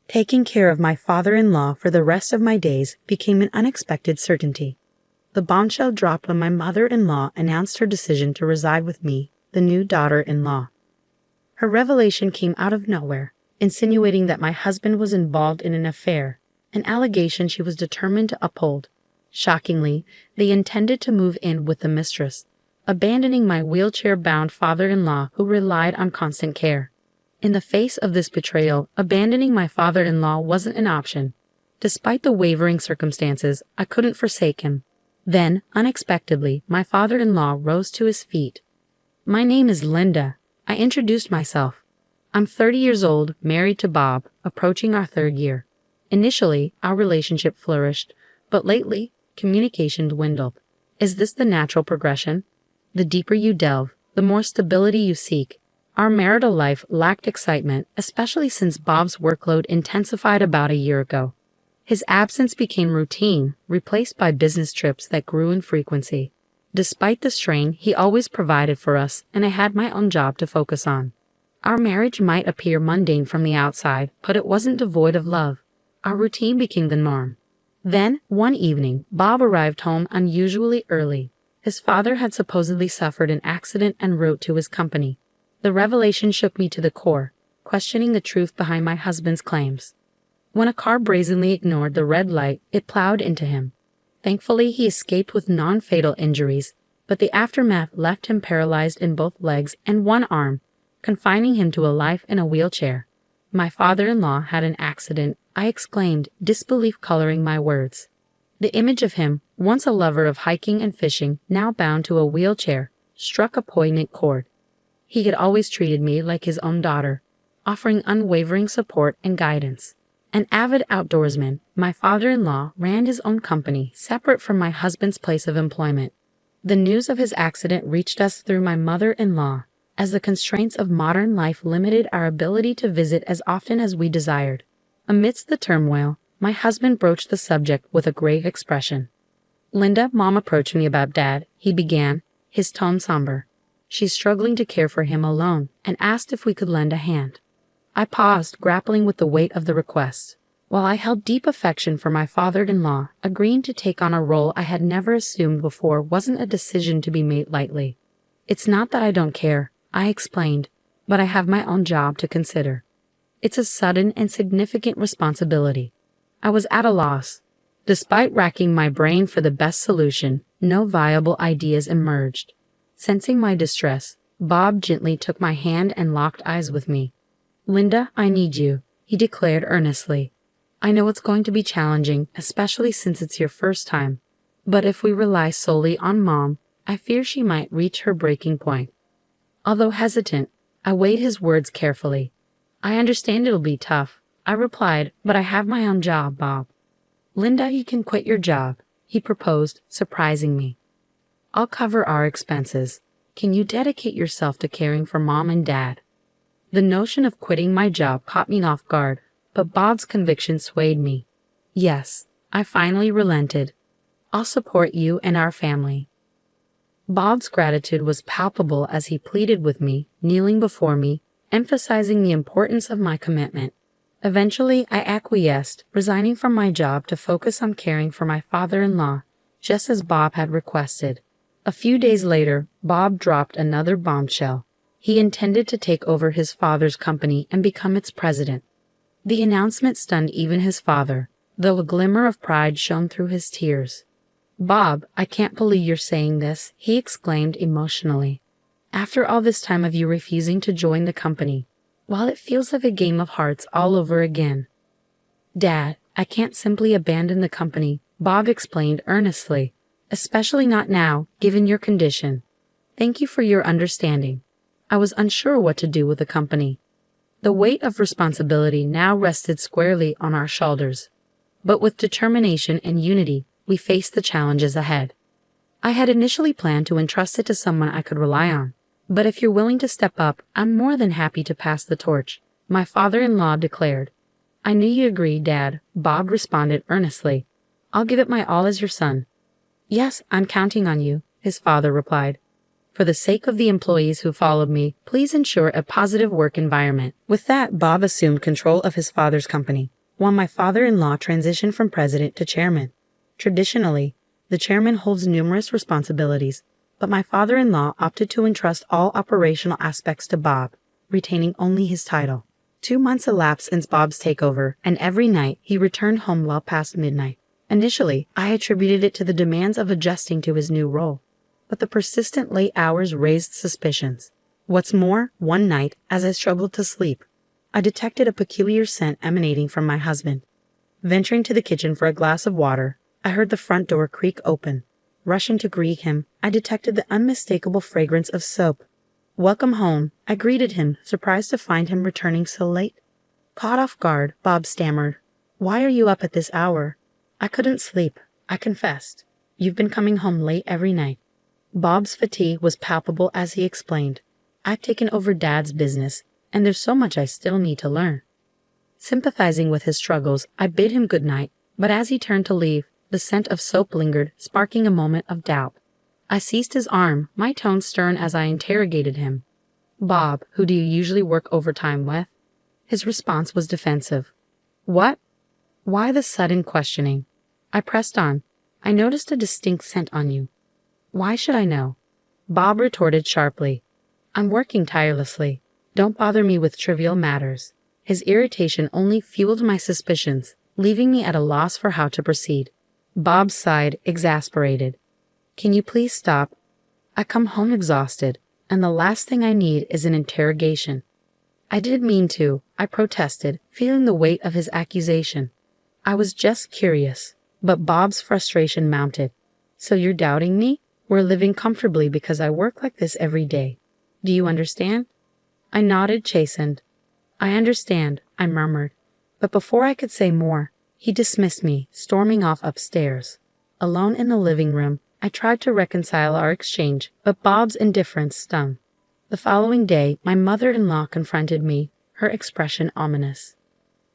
Taking care of my father-in-law for the rest of my days became an unexpected certainty. The bombshell dropped when my mother-in-law announced her decision to reside with me, the new daughter-in-law. Her revelation came out of nowhere, insinuating that my husband was involved in an affair, an allegation she was determined to uphold. Shockingly, they intended to move in with the mistress, abandoning my wheelchair-bound father-in-law who relied on constant care. In the face of this betrayal, abandoning my father-in-law wasn't an option. Despite the wavering circumstances, I couldn't forsake him. Then, unexpectedly, my father-in-law rose to his feet. "My name is Linda," I introduced myself. "I'm 30 years old, married to Bob, approaching our 3rd year. Initially, our relationship flourished, but lately, communication dwindled. Is this the natural progression? The deeper you delve, the more stability you seek. Our marital life lacked excitement, especially since Bob's workload intensified about a year ago. His absence became routine, replaced by business trips that grew in frequency. Despite the strain, he always provided for us, and I had my own job to focus on. Our marriage might appear mundane from the outside, but it wasn't devoid of love. Our routine became the norm. Then, one evening, Bob arrived home unusually early. His father had supposedly suffered an accident en route to his company. The revelation shook me to the core, questioning the truth behind my husband's claims. When a car brazenly ignored the red light, it plowed into him. Thankfully, he escaped with non-fatal injuries, but the aftermath left him paralyzed in both legs and one arm, confining him to a life in a wheelchair. "My father-in-law had an accident," I exclaimed, disbelief coloring my words. The image of him, once a lover of hiking and fishing, now bound to a wheelchair, struck a poignant chord. He had always treated me like his own daughter, offering unwavering support and guidance. An avid outdoorsman, my father-in-law ran his own company separate from my husband's place of employment. The news of his accident reached us through my mother-in-law, as the constraints of modern life limited our ability to visit as often as we desired. Amidst the turmoil, my husband broached the subject with a grave expression. "Linda, Mom approached me about Dad," he began, his tone somber. "She's struggling to care for him alone, and asked if we could lend a hand." I paused, grappling with the weight of the request. While I held deep affection for my father-in-law, agreeing to take on a role I had never assumed before wasn't a decision to be made lightly. "It's not that I don't care," I explained, "but I have my own job to consider. It's a sudden and significant responsibility." I was at a loss. Despite racking my brain for the best solution, no viable ideas emerged. Sensing my distress, Bob gently took my hand and locked eyes with me. "Linda, I need you," he declared earnestly. "I know it's going to be challenging, especially since it's your first time. But if we rely solely on Mom, I fear she might reach her breaking point." Although hesitant, I weighed his words carefully. "I understand it'll be tough," I replied, "but I have my own job, Bob." "Linda, you can quit your job," he proposed, surprising me. "I'll cover our expenses. Can you dedicate yourself to caring for Mom and Dad?" The notion of quitting my job caught me off guard, but Bob's conviction swayed me. "Yes," I finally relented. "I'll support you and our family." Bob's gratitude was palpable as he pleaded with me, kneeling before me, emphasizing the importance of my commitment. Eventually, I acquiesced, resigning from my job to focus on caring for my father-in-law, just as Bob had requested. A few days later, Bob dropped another bombshell. He intended to take over his father's company and become its president. The announcement stunned even his father, though a glimmer of pride shone through his tears. "Bob, I can't believe you're saying this," he exclaimed emotionally. "After all this time of you refusing to join the company, while it feels like a game of hearts all over again." "Dad, I can't simply abandon the company," Bob explained earnestly, "especially not now, given your condition. Thank you for your understanding. I was unsure what to do with the company." The weight of responsibility now rested squarely on our shoulders. But with determination and unity, we faced the challenges ahead. I had initially planned to entrust it to someone I could rely on. "But if you're willing to step up, I'm more than happy to pass the torch," my father-in-law declared. "I knew you'd agree, Dad," Bob responded earnestly. "I'll give it my all as your son." "Yes, I'm counting on you," his father replied. "For the sake of the employees who followed me, please ensure a positive work environment." With that, Bob assumed control of his father's company. while my father-in-law transitioned from president to chairman. Traditionally, the chairman holds numerous responsibilities, but my father-in-law opted to entrust all operational aspects to Bob, retaining only his title. 2 months elapsed since Bob's takeover, and every night he returned home well past midnight. Initially, I attributed it to the demands of adjusting to his new role, but the persistent late hours raised suspicions. What's more, one night, as I struggled to sleep, I detected a peculiar scent emanating from my husband. Venturing to the kitchen for a glass of water, I heard the front door creak open. Rushing to greet him, I detected the unmistakable fragrance of soap. "Welcome home," I greeted him, surprised to find him returning so late. Caught off guard, Bob stammered, "Why are you up at this hour?" "I couldn't sleep," I confessed. "You've been coming home late every night." Bob's fatigue was palpable as he explained, "I've taken over Dad's business, and there's so much I still need to learn." Sympathizing with his struggles, I bid him good night, but as he turned to leave, the scent of soap lingered, sparking a moment of doubt. I seized his arm, my tone stern as I interrogated him. "Bob, who do you usually work overtime with?" His response was defensive. "What? Why the sudden questioning?" I pressed on. "I noticed a distinct scent on you." "Why should I know?" Bob retorted sharply. "I'm working tirelessly. Don't bother me with trivial matters." His irritation only fueled my suspicions, leaving me at a loss for how to proceed. Bob sighed, exasperated. "Can you please stop? I come home exhausted, and the last thing I need is an interrogation." "I didn't mean to," I protested, feeling the weight of his accusation. "I was just curious." But Bob's frustration mounted. "So you're doubting me? We're living comfortably because I work like this every day. Do you understand?" I nodded, chastened. "I understand," I murmured. But before I could say more, he dismissed me, storming off upstairs. Alone in the living room, I tried to reconcile our exchange, but Bob's indifference stung. The following day, my mother-in-law confronted me, her expression ominous.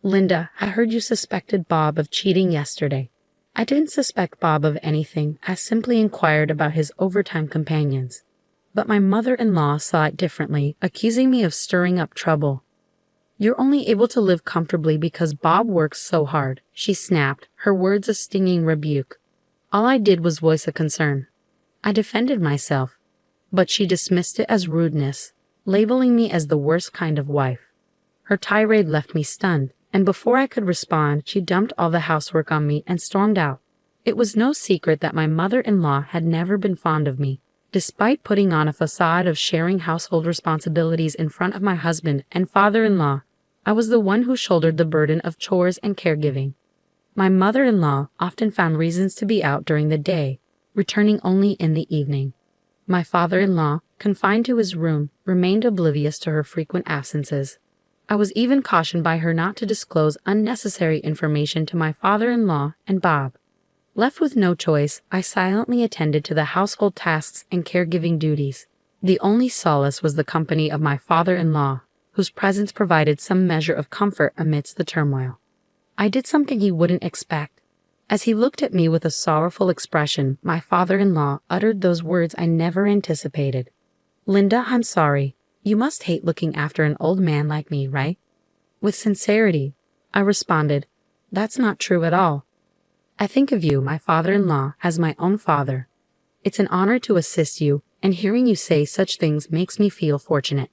"Linda, I heard you suspected Bob of cheating yesterday." I didn't suspect Bob of anything, I simply inquired about his overtime companions. But my mother-in-law saw it differently, accusing me of stirring up trouble. "You're only able to live comfortably because Bob works so hard," she snapped, her words a stinging rebuke. All I did was voice a concern. I defended myself, but she dismissed it as rudeness, labeling me as the worst kind of wife. Her tirade left me stunned, and before I could respond, she dumped all the housework on me and stormed out. It was no secret that my mother-in-law had never been fond of me. Despite putting on a facade of sharing household responsibilities in front of my husband and father-in-law, I was the one who shouldered the burden of chores and caregiving. My mother-in-law often found reasons to be out during the day, returning only in the evening. My father-in-law, confined to his room, remained oblivious to her frequent absences. I was even cautioned by her not to disclose unnecessary information to my father-in-law and Bob. Left with no choice, I silently attended to the household tasks and caregiving duties. The only solace was the company of my father-in-law, whose presence provided some measure of comfort amidst the turmoil. I did something he wouldn't expect. As he looked at me with a sorrowful expression, my father-in-law uttered those words I never anticipated. "Linda, I'm sorry. You must hate looking after an old man like me, right?" With sincerity, I responded, "That's not true at all. I think of you, my father-in-law, as my own father. It's an honor to assist you, and hearing you say such things makes me feel fortunate."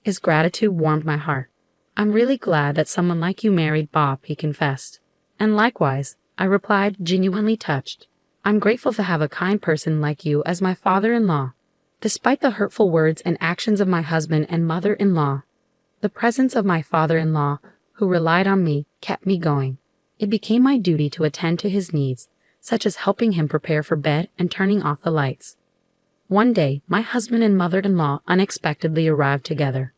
His gratitude warmed my heart. "I'm really glad that someone like you married Bob," he confessed. "And likewise," I replied, genuinely touched. "I'm grateful to have a kind person like you as my father-in-law." Despite the hurtful words and actions of my husband and mother-in-law, the presence of my father-in-law, who relied on me, kept me going. It became my duty to attend to his needs, such as helping him prepare for bed and turning off the lights. One day, my husband and mother-in-law unexpectedly arrived together.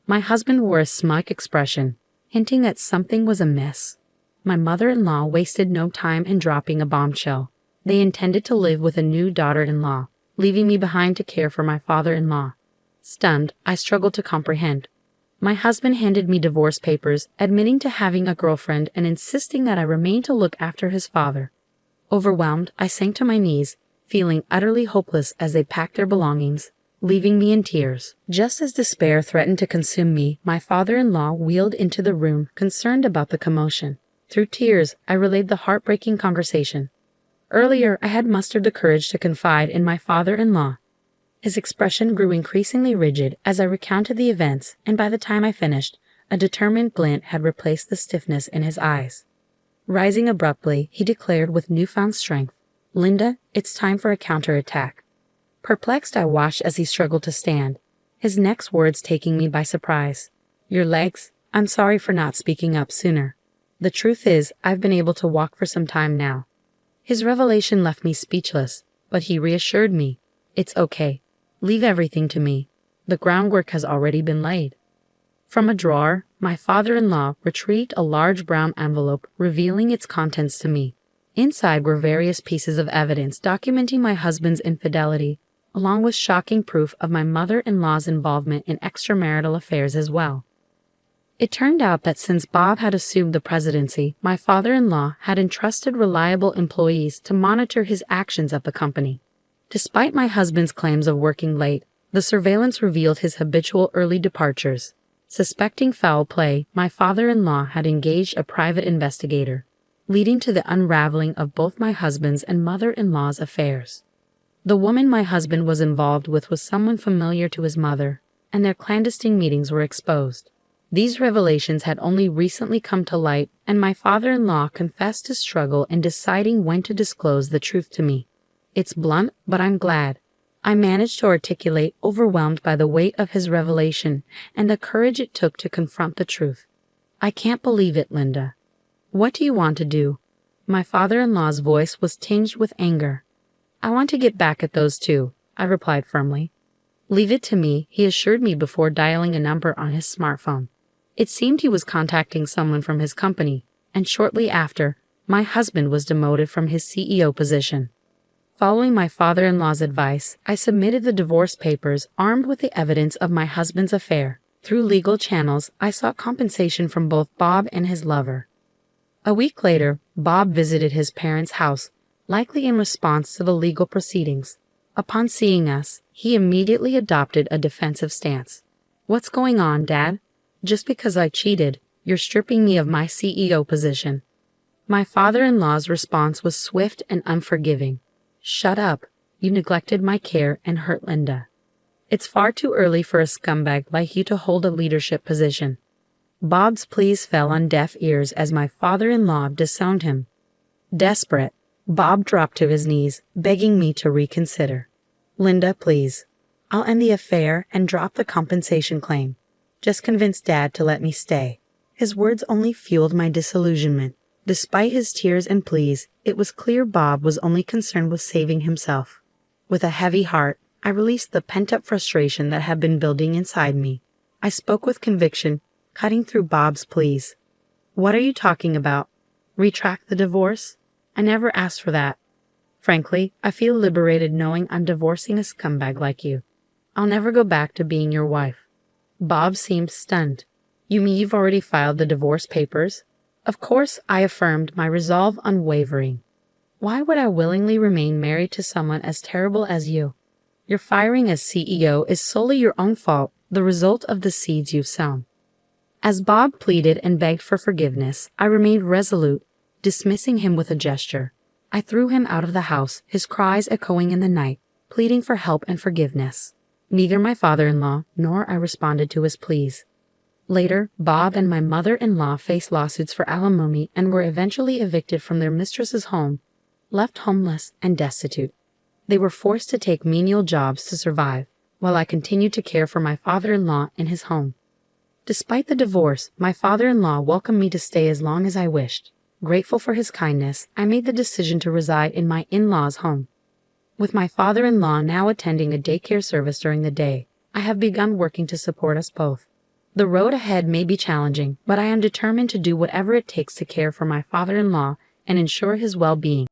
My husband wore a smug expression, hinting that something was amiss. My mother-in-law wasted no time in dropping a bombshell. They intended to live with a new daughter-in-law, leaving me behind to care for my father-in-law. Stunned, I struggled to comprehend. My husband handed me divorce papers, admitting to having a girlfriend and insisting that I remain to look after his father. Overwhelmed, I sank to my knees, feeling utterly hopeless as they packed their belongings, leaving me in tears. Just as despair threatened to consume me, my father-in-law wheeled into the room, concerned about the commotion. Through tears, I relayed the heartbreaking conversation. Earlier, I had mustered the courage to confide in my father-in-law. His expression grew increasingly rigid as I recounted the events, and by the time I finished, a determined glint had replaced the stiffness in his eyes. Rising abruptly, he declared with newfound strength, "Linda, it's time for a counterattack." Perplexed, I watched as he struggled to stand, his next words taking me by surprise. "Your legs? I'm sorry for not speaking up sooner. The truth is, I've been able to walk for some time now." His revelation left me speechless, but he reassured me. "It's okay. Leave everything to me. The groundwork has already been laid." From a drawer, my father-in-law retrieved a large brown envelope, revealing its contents to me. Inside were various pieces of evidence documenting my husband's infidelity, along with shocking proof of my mother-in-law's involvement in extramarital affairs as well. It turned out that since Bob had assumed the presidency, my father-in-law had entrusted reliable employees to monitor his actions at the company. Despite my husband's claims of working late, the surveillance revealed his habitual early departures. Suspecting foul play, my father-in-law had engaged a private investigator, leading to the unraveling of both my husband's and mother-in-law's affairs. The woman my husband was involved with was someone familiar to his mother, and their clandestine meetings were exposed. These revelations had only recently come to light, and my father-in-law confessed his struggle in deciding when to disclose the truth to me. "It's blunt, but I'm glad," I managed to articulate, overwhelmed by the weight of his revelation and the courage it took to confront the truth. "I can't believe it, Linda." "What do you want to do?" My father-in-law's voice was tinged with anger. "I want to get back at those two," I replied firmly. "Leave it to me," he assured me before dialing a number on his smartphone. It seemed he was contacting someone from his company, and shortly after, my husband was demoted from his CEO position. Following my father-in-law's advice, I submitted the divorce papers armed with the evidence of my husband's affair. Through legal channels, I sought compensation from both Bob and his lover. A week later, Bob visited his parents' house, likely in response to the legal proceedings. Upon seeing us, he immediately adopted a defensive stance. "What's going on, Dad? Just because I cheated, you're stripping me of my CEO position." My father-in-law's response was swift and unforgiving. "Shut up. You neglected my care and hurt Linda. It's far too early for a scumbag like you to hold a leadership position." Bob's pleas fell on deaf ears as my father-in-law disowned him. Desperate, Bob dropped to his knees, begging me to reconsider. "Linda, please. I'll end the affair and drop the compensation claim. Just convince Dad to let me stay." His words only fueled my disillusionment. Despite his tears and pleas, it was clear Bob was only concerned with saving himself. With a heavy heart, I released the pent-up frustration that had been building inside me. I spoke with conviction, cutting through Bob's pleas. "What are you talking about? Retract the divorce? I never asked for that. Frankly, I feel liberated knowing I'm divorcing a scumbag like you. I'll never go back to being your wife." Bob seemed stunned. "You mean you've already filed the divorce papers?" Of course, I affirmed, my resolve unwavering. "Why would I willingly remain married to someone as terrible as you? Your firing as CEO is solely your own fault, the result of the seeds you've sown." As Bob pleaded and begged for forgiveness, I remained resolute, dismissing him with a gesture. I threw him out of the house, his cries echoing in the night, pleading for help and forgiveness. Neither my father-in-law nor I responded to his pleas. Later, Bob and my mother-in-law faced lawsuits for alimony and were eventually evicted from their mistress's home, left homeless and destitute. They were forced to take menial jobs to survive, while I continued to care for my father-in-law in his home. Despite the divorce, my father-in-law welcomed me to stay as long as I wished. Grateful for his kindness, I made the decision to reside in my in-laws' home. With my father-in-law now attending a daycare service during the day, I have begun working to support us both. The road ahead may be challenging, but I am determined to do whatever it takes to care for my father-in-law and ensure his well-being.